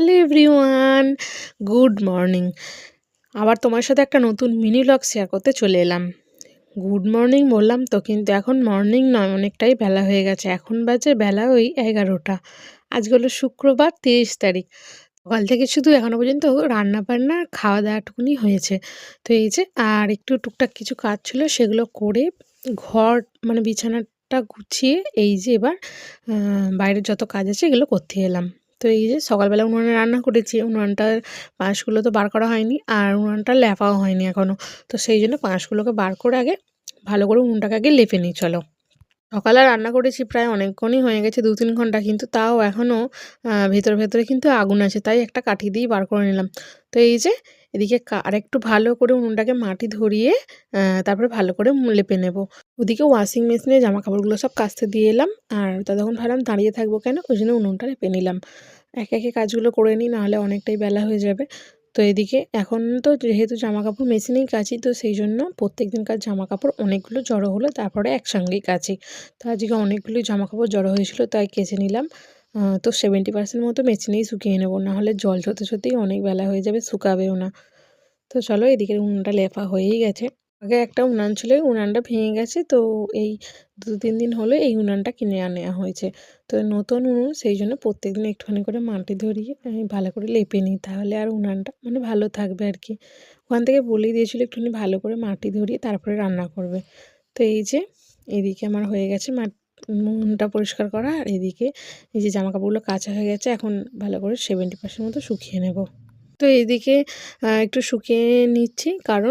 Hello everyone, good morning. আবার তোমার সাথে একটা নতুন মিনি ব্লগ শেয়ার করতে চলে এলাম। গুড মর্নিং বললাম তো, কিন্তু এখন মর্নিং নয়, অনেকটাই বেলা হয়ে গেছে। এখন বাজে বেলা ওই 11টা। আজকে হলো শুক্রবার, 23 তারিখ। সকাল থেকে শুধু এখনো পর্যন্ত রান্না বান্না খাওয়া দাওয়াটুকুনি হয়েছে। তো এই যে আর একটু টুকটাক কিছু কাজ ছিল, সেগুলো করে ঘর মানে বিছানাটা গুছিয়ে এই যে এবার বাইরের যত কাজ আছে এগুলো করতে এলাম। তো এই যে সকালবেলা উনুনে রান্না করেছি, উনুনটার পাশগুলো তো বার করা হয়নি, আর উনুনটা লেপাও হয়নি এখনও। তো সেই জন্য পাশগুলোকে বার করে আগে ভালো করে উনুনটাকে আগে লেপে নিই চলো। সকালে রান্না করেছি প্রায় অনেকক্ষণই হয়ে গেছে, 2-3 ঘন্টা, কিন্তু তাও এখনও ভেতরে ভেতরে কিন্তু আগুন আছে, তাই একটা কাঠি দিয়েই বার করে নিলাম। তো এই যে এদিকে আরেকটু ভালো করে উনুনটাকে মাটি ধরিয়ে তারপরে ভালো করে লেপে নেব। ওদিকে ওয়াশিং মেশিনে জামা কাপড়গুলো সব কাচতে দিয়ে এলাম, আর ততক্ষণ ভাবলাম দাঁড়িয়ে থাকবো কেন, ওই জন্য উনুনটা লেপে নিলাম। একে একে কাজগুলো করে নিই, নাহলে অনেকটাই বেলা হয়ে যাবে। তো এদিকে এখন তো যেহেতু জামা কাপড় মেশিনেই কাচি, তো সেই জন্য প্রত্যেকদিনকার জামা কাপড় অনেকগুলো জড়ো হলো তারপরে একসঙ্গেই কাচি। তো আজকে অনেকগুলোই জামা কাপড় জড়ো হয়েছিল, তাই কেচে নিলাম। তো 70% মতো মেশিনেই শুকিয়ে নেবো, নাহলে জল সত্যি অনেক বেলা হয়ে যাবে, শুকাবেও না। তো চলো, এদিকে উনুনটা লেপা হয়েই গেছে। আগে একটা উনান ছিল, ওই উনানটা ভেঙে গেছে, তো এই 2-3 দিন হলো এই উনানটা কিনে নেওয়া হয়েছে। তো নতুন উনুন, সেই জন্য প্রত্যেকদিন একটুখানি করে মাটি ধরিয়ে আমি ভালো করে লেপে নিই, তাহলে আর উনানটা মানে ভালো থাকবে আর কি। ওখান থেকে বলেই দিয়েছিল একটুখানি ভালো করে মাটি ধরিয়ে তারপরে রান্না করবে। তো এই যে এদিকে আমার হয়ে গেছে উনুনটা পরিষ্কার করা, আর এদিকে এই যে জামা কাপড়গুলো কাচা হয়ে গেছে, এখন ভালো করে 70% মতো শুকিয়ে নেব। তো এইদিকে একটু শুকিয়ে নিচ্ছি, কারণ